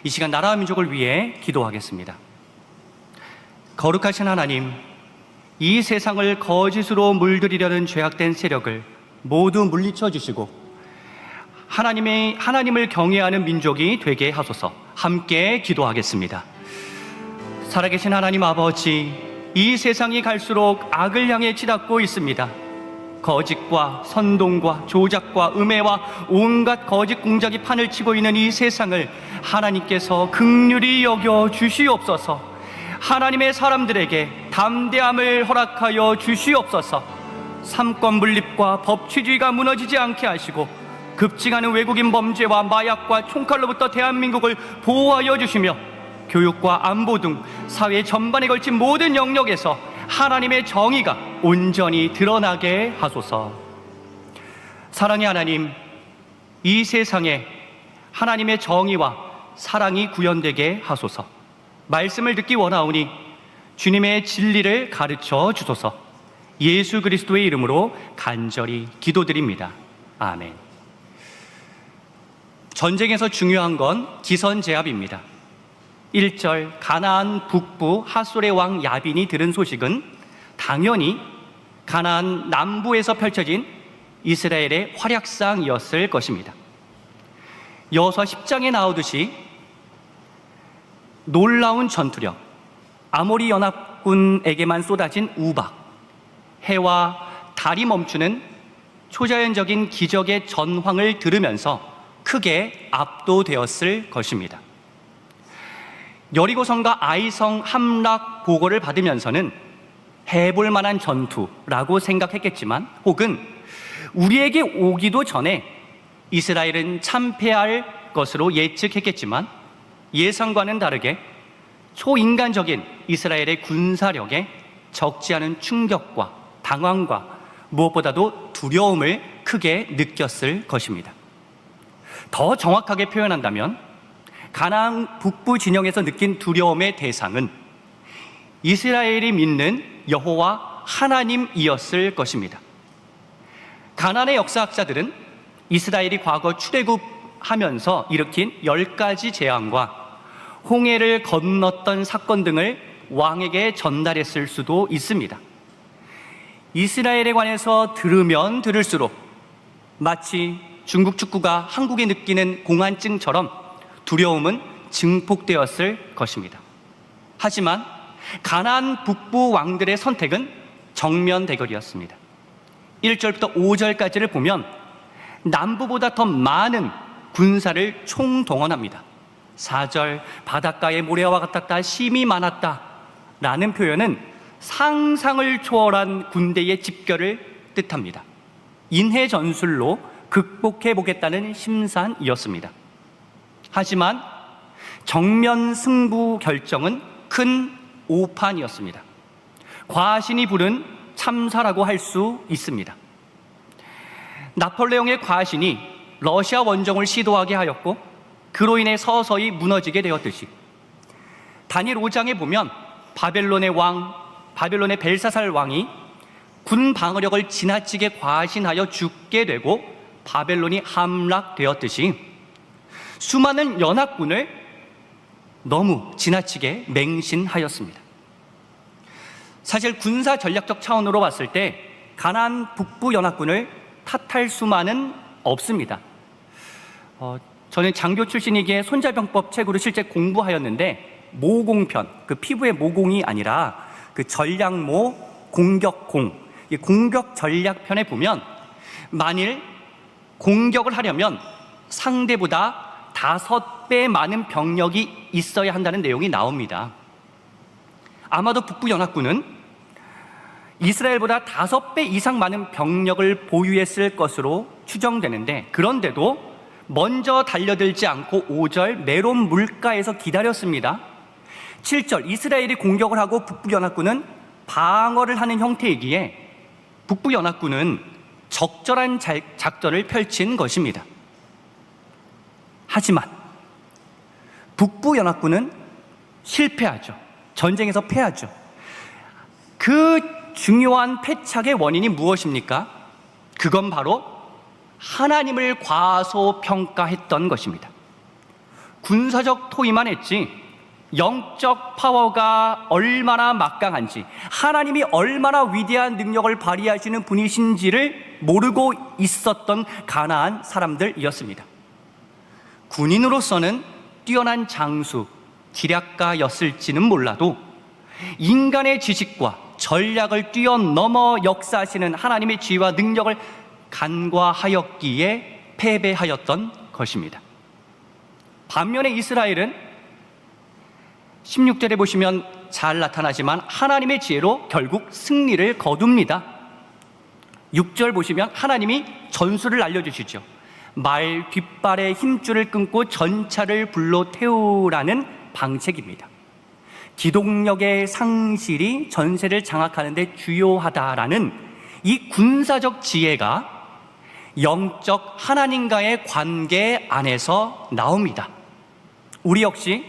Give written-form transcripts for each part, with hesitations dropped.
이 시간 나라와 민족을 위해 기도하겠습니다. 거룩하신 하나님, 이 세상을 거짓으로 물들이려는 죄악된 세력을 모두 물리쳐 주시고 하나님을 경외하는 민족이 되게 하소서. 함께 기도하겠습니다. 살아계신 하나님 아버지, 이 세상이 갈수록 악을 향해 치닫고 있습니다. 거짓과 선동과 조작과 음해와 온갖 거짓 공작이 판을 치고 있는 이 세상을 하나님께서 긍휼히 여겨 주시옵소서. 하나님의 사람들에게 담대함을 허락하여 주시옵소서. 삼권 분립과 법치주의가 무너지지 않게 하시고 급증하는 외국인 범죄와 마약과 총칼로부터 대한민국을 보호하여 주시며 교육과 안보 등 사회 전반에 걸친 모든 영역에서 하나님의 정의가 온전히 드러나게 하소서. 사랑의 하나님, 이 세상에 하나님의 정의와 사랑이 구현되게 하소서. 말씀을 듣기 원하오니 주님의 진리를 가르쳐 주소서. 예수 그리스도의 이름으로 간절히 기도드립니다. 아멘. 전쟁에서 중요한 건 기선제압입니다. 1절 가나안 북부 하솔의 왕 야빈이 들은 소식은 당연히 가나안 남부에서 펼쳐진 이스라엘의 활약상이었을 것입니다. 여호수아 10장에 나오듯이 놀라운 전투력, 아모리 연합군에게만 쏟아진 우박, 해와 달이 멈추는 초자연적인 기적의 전황을 들으면서 크게 압도되었을 것입니다. 여리고성과 아이성 함락 보고를 받으면서는 해볼 만한 전투라고 생각했겠지만, 혹은 우리에게 오기도 전에 이스라엘은 참패할 것으로 예측했겠지만, 예상과는 다르게 초인간적인 이스라엘의 군사력에 적지 않은 충격과 당황과 무엇보다도 두려움을 크게 느꼈을 것입니다. 더 정확하게 표현한다면 가나안 북부 진영에서 느낀 두려움의 대상은 이스라엘이 믿는 여호와 하나님이었을 것입니다. 가나안의 역사학자들은 이스라엘이 과거 출애굽하면서 일으킨 10가지 재앙과 홍해를 건넜던 사건 등을 왕에게 전달했을 수도 있습니다. 이스라엘에 관해서 들으면 들을수록 마치 중국 축구가 한국에 느끼는 공안증처럼 두려움은 증폭되었을 것입니다. 하지만 가나안 북부 왕들의 선택은 정면 대결이었습니다. 1절부터 5절까지를 보면 남부보다 더 많은 군사를 총동원합니다. 4절 바닷가에 모래와 같았다, 심이 많았다 라는 표현은 상상을 초월한 군대의 집결을 뜻합니다. 인해 전술로 극복해 보겠다는 심산이었습니다. 하지만 정면 승부 결정은 큰 오판이었습니다. 과신이 부른 참사라고 할 수 있습니다. 나폴레옹의 과신이 러시아 원정을 시도하게 하였고 그로 인해 서서히 무너지게 되었듯이 다니엘 5장에 보면 바벨론의 벨사살 왕이 군 방어력을 지나치게 과신하여 죽게 되고 바벨론이 함락되었듯이 수많은 연합군을 너무 지나치게 맹신하였습니다. 사실 군사 전략적 차원으로 봤을 때 가나안 북부 연합군을 탓할 수만은 없습니다. 저는 장교 출신이기에 손자병법 책으로 실제 공부하였는데 모공편, 그 피부의 모공이 아니라 그 전략모, 공격공, 이 공격 전략편에 보면 만일 공격을 하려면 상대보다 5배 많은 병력이 있어야 한다는 내용이 나옵니다. 아마도 북부연합군은 이스라엘보다 5배 이상 많은 병력을 보유했을 것으로 추정되는데, 그런데도 먼저 달려들지 않고 5절 메론 물가에서 기다렸습니다. 7절 이스라엘이 공격을 하고 북부연합군은 방어를 하는 형태이기에 북부연합군은 적절한 작전을 펼친 것입니다. 하지만 북부연합군은 실패하죠. 전쟁에서 패하죠. 그 중요한 패착의 원인이 무엇입니까? 그건 바로 하나님을 과소평가했던 것입니다. 군사적 토의만 했지 영적 파워가 얼마나 막강한지, 하나님이 얼마나 위대한 능력을 발휘하시는 분이신지를 모르고 있었던 가나안 사람들이었습니다. 군인으로서는 뛰어난 장수, 기략가였을지는 몰라도 인간의 지식과 전략을 뛰어넘어 역사하시는 하나님의 지혜와 능력을 간과하였기에 패배하였던 것입니다. 반면에 이스라엘은 16절에 보시면 잘 나타나지만 하나님의 지혜로 결국 승리를 거둡니다. 6절 보시면 하나님이 전술을 알려주시죠. 말 뒷발의 힘줄을 끊고 전차를 불러 태우라는 방책입니다. 기동력의 상실이 전세를 장악하는 데 주요하다라는 이 군사적 지혜가 영적 하나님과의 관계 안에서 나옵니다. 우리 역시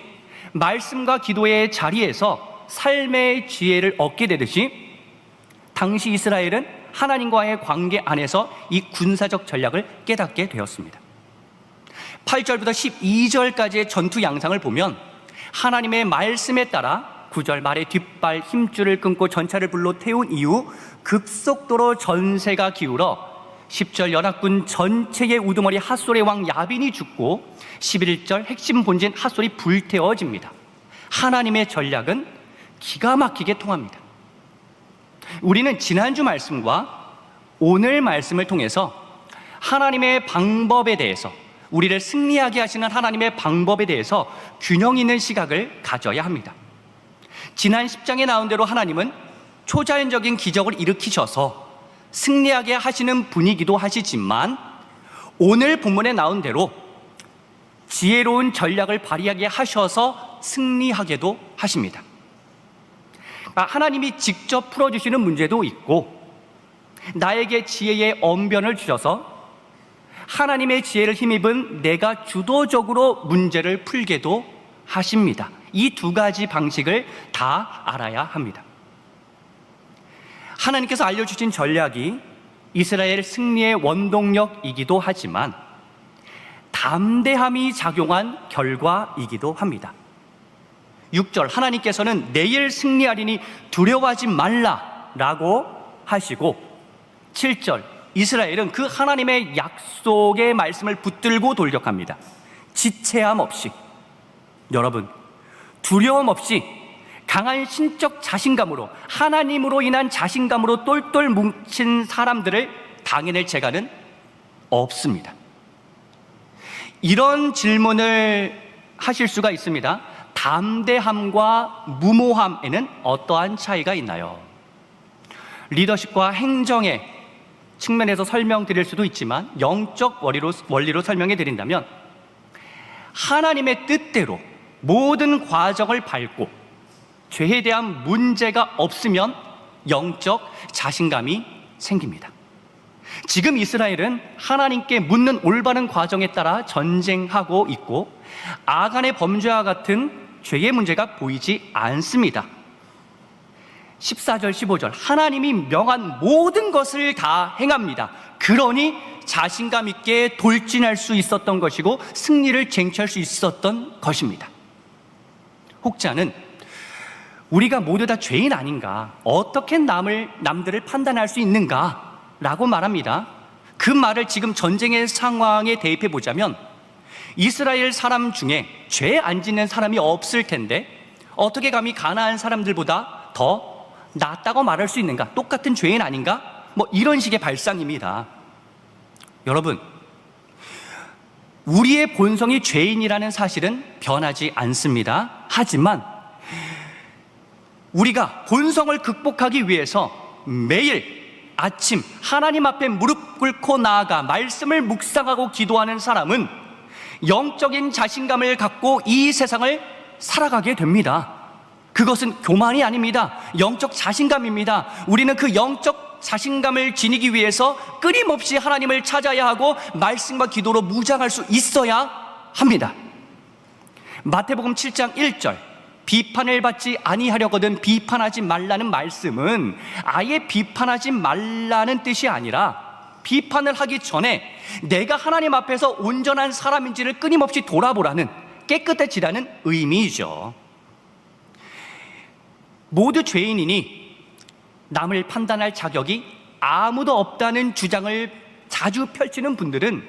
말씀과 기도의 자리에서 삶의 지혜를 얻게 되듯이 당시 이스라엘은 하나님과의 관계 안에서 이 군사적 전략을 깨닫게 되었습니다. 8절부터 12절까지의 전투 양상을 보면 하나님의 말씀에 따라 9절 말의 뒷발 힘줄을 끊고 전차를 불러 태운 이후 급속도로 전세가 기울어 10절 연합군 전체의 우두머리 핫솔의 왕 야빈이 죽고 11절 핵심 본진 핫솔이 불태워집니다. 하나님의 전략은 기가 막히게 통합니다. 우리는 지난주 말씀과 오늘 말씀을 통해서 하나님의 방법에 대해서, 우리를 승리하게 하시는 하나님의 방법에 대해서 균형 있는 시각을 가져야 합니다. 지난 10장에 나온 대로 하나님은 초자연적인 기적을 일으키셔서 승리하게 하시는 분이기도 하시지만 오늘 본문에 나온 대로 지혜로운 전략을 발휘하게 하셔서 승리하게도 하십니다. 하나님이 직접 풀어주시는 문제도 있고 나에게 지혜의 언변을 주셔서 하나님의 지혜를 힘입은 내가 주도적으로 문제를 풀게도 하십니다. 이 두 가지 방식을 다 알아야 합니다. 하나님께서 알려주신 전략이 이스라엘 승리의 원동력이기도 하지만 담대함이 작용한 결과이기도 합니다. 6절 하나님께서는 내일 승리하리니 두려워하지 말라라고 하시고 7절 이스라엘은 그 하나님의 약속의 말씀을 붙들고 돌격합니다. 지체함 없이, 여러분 두려움 없이 강한 신적 자신감으로, 하나님으로 인한 자신감으로 똘똘 뭉친 사람들을 당해낼 재간은 없습니다. 이런 질문을 하실 수가 있습니다. 담대함과 무모함에는 어떠한 차이가 있나요? 리더십과 행정의 측면에서 설명드릴 수도 있지만 영적 원리로 설명해 드린다면 하나님의 뜻대로 모든 과정을 밟고 죄에 대한 문제가 없으면 영적 자신감이 생깁니다. 지금 이스라엘은 하나님께 묻는 올바른 과정에 따라 전쟁하고 있고 아간의 범죄와 같은 죄의 문제가 보이지 않습니다. 14절 15절 하나님이 명한 모든 것을 다 행합니다. 그러니 자신감 있게 돌진할 수 있었던 것이고 승리를 쟁취할 수 있었던 것입니다. 혹자는 우리가 모두 다 죄인 아닌가, 어떻게 남들을 판단할 수 있는가 라고 말합니다. 그 말을 지금 전쟁의 상황에 대입해 보자면 이스라엘 사람 중에 죄 안 짓는 사람이 없을 텐데 어떻게 감히 가나안 사람들보다 더 낫다고 말할 수 있는가, 똑같은 죄인 아닌가, 뭐 이런 식의 발상입니다. 여러분, 우리의 본성이 죄인이라는 사실은 변하지 않습니다. 하지만 우리가 본성을 극복하기 위해서 매일 아침 하나님 앞에 무릎 꿇고 나아가 말씀을 묵상하고 기도하는 사람은 영적인 자신감을 갖고 이 세상을 살아가게 됩니다. 그것은 교만이 아닙니다. 영적 자신감입니다. 우리는 그 영적 자신감을 지니기 위해서 끊임없이 하나님을 찾아야 하고 말씀과 기도로 무장할 수 있어야 합니다. 마태복음 7장 1절 비판을 받지 아니하려거든 비판하지 말라는 말씀은 아예 비판하지 말라는 뜻이 아니라 비판을 하기 전에 내가 하나님 앞에서 온전한 사람인지를 끊임없이 돌아보라는 깨끗해지라는 의미이죠. 모두 죄인이니 남을 판단할 자격이 아무도 없다는 주장을 자주 펼치는 분들은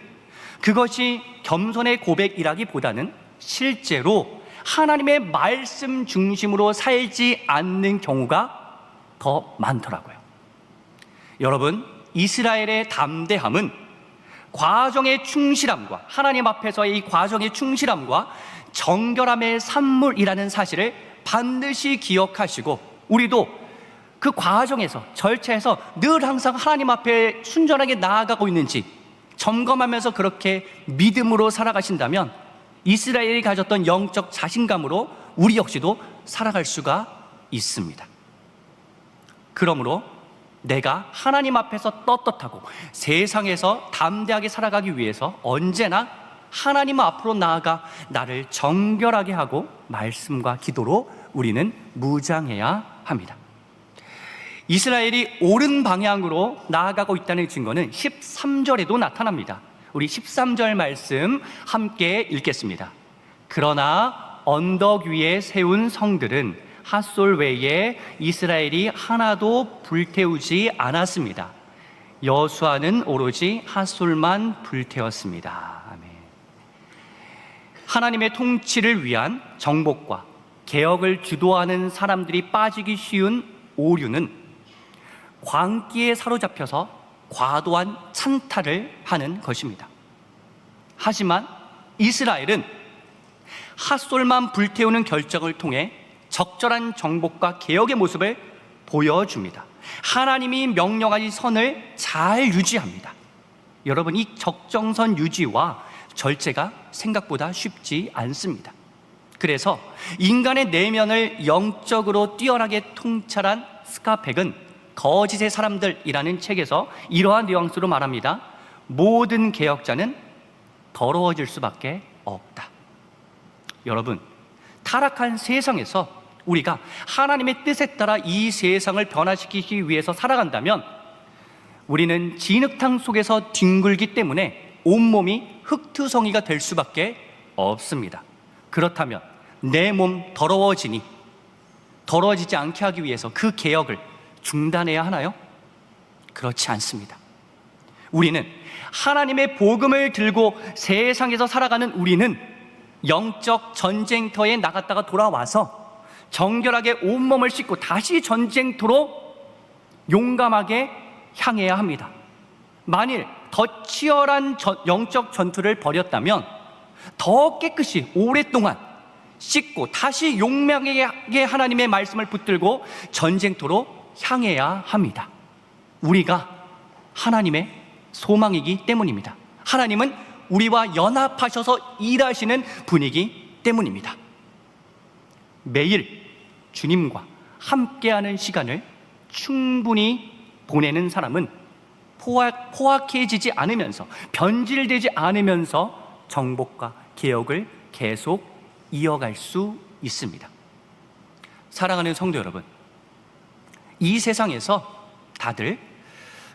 그것이 겸손의 고백이라기보다는 실제로 하나님의 말씀 중심으로 살지 않는 경우가 더 많더라고요. 여러분, 이스라엘의 담대함은 과정의 충실함과 하나님 앞에서의 이 과정의 충실함과 정결함의 산물이라는 사실을 반드시 기억하시고, 우리도 그 과정에서 절차에서 늘 항상 하나님 앞에 순전하게 나아가고 있는지 점검하면서 그렇게 믿음으로 살아가신다면 이스라엘이 가졌던 영적 자신감으로 우리 역시도 살아갈 수가 있습니다. 그러므로 내가 하나님 앞에서 떳떳하고 세상에서 담대하게 살아가기 위해서 언제나 하나님 앞으로 나아가 나를 정결하게 하고 말씀과 기도로 우리는 무장해야 합니다. 이스라엘이 옳은 방향으로 나아가고 있다는 증거는 13절에도 나타납니다. 우리 13절 말씀 함께 읽겠습니다. 그러나 언덕 위에 세운 성들은 핫솔 외에 이스라엘이 하나도 불태우지 않았습니다. 여수아는 오로지 핫솔만 불태웠습니다. 아멘. 하나님의 통치를 위한 정복과 개혁을 주도하는 사람들이 빠지기 쉬운 오류는 광기에 사로잡혀서 과도한 찬탈을 하는 것입니다. 하지만 이스라엘은 핫솔만 불태우는 결정을 통해 적절한 정복과 개혁의 모습을 보여줍니다. 하나님이 명령하신 선을 잘 유지합니다. 여러분, 이 적정선 유지와 절제가 생각보다 쉽지 않습니다. 그래서 인간의 내면을 영적으로 뛰어나게 통찰한 스카펙은 거짓의 사람들이라는 책에서 이러한 뉘앙스로 말합니다. 모든 개혁자는 더러워질 수밖에 없다. 여러분, 타락한 세상에서 우리가 하나님의 뜻에 따라 이 세상을 변화시키기 위해서 살아간다면 우리는 진흙탕 속에서 뒹굴기 때문에 온몸이 흙투성이가 될 수밖에 없습니다. 그렇다면 내 몸 더러워지니 더러워지지 않게 하기 위해서 그 개혁을 중단해야 하나요? 그렇지 않습니다. 우리는 하나님의 복음을 들고 세상에서 살아가는 우리는 영적 전쟁터에 나갔다가 돌아와서 정결하게 온몸을 씻고 다시 전쟁터로 용감하게 향해야 합니다. 만일 더 치열한 영적 전투를 벌였다면 더 깨끗이 오랫동안 씻고 다시 용맹하게 하나님의 말씀을 붙들고 전쟁터로 향해야 합니다. 우리가 하나님의 소망이기 때문입니다. 하나님은 우리와 연합하셔서 일하시는 분이기 때문입니다. 매일 주님과 함께하는 시간을 충분히 보내는 사람은 포악해지지 않으면서, 변질되지 않으면서 정복과 개혁을 계속 이어갈 수 있습니다. 사랑하는 성도 여러분, 이 세상에서 다들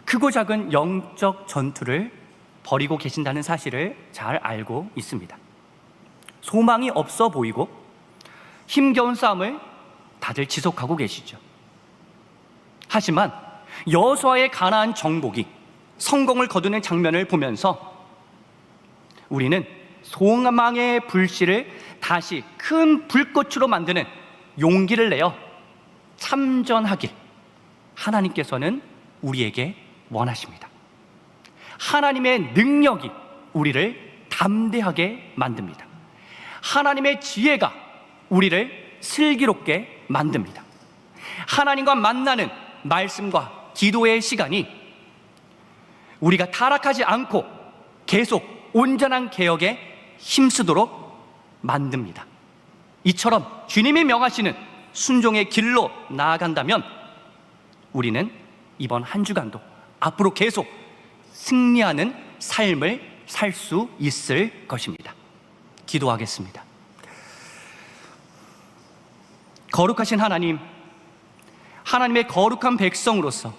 크고 작은 영적 전투를 벌이고 계신다는 사실을 잘 알고 있습니다. 소망이 없어 보이고 힘겨운 싸움을 다들 지속하고 계시죠. 하지만 여호수아의 가나안 정복이 성공을 거두는 장면을 보면서 우리는 소망의 불씨를 다시 큰 불꽃으로 만드는 용기를 내어 참전하길 하나님께서는 우리에게 원하십니다. 하나님의 능력이 우리를 담대하게 만듭니다. 하나님의 지혜가 우리를 슬기롭게 만듭니다. 하나님과 만나는 말씀과 기도의 시간이 우리가 타락하지 않고 계속 온전한 개혁에 힘쓰도록 만듭니다. 이처럼 주님이 명하시는 순종의 길로 나아간다면 우리는 이번 한 주간도 앞으로 계속 승리하는 삶을 살 수 있을 것입니다. 기도하겠습니다. 거룩하신 하나님, 하나님의 거룩한 백성으로서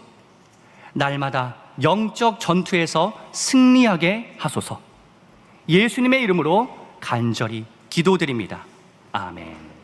날마다 영적 전투에서 승리하게 하소서. 예수님의 이름으로 간절히 기도드립니다. 아멘.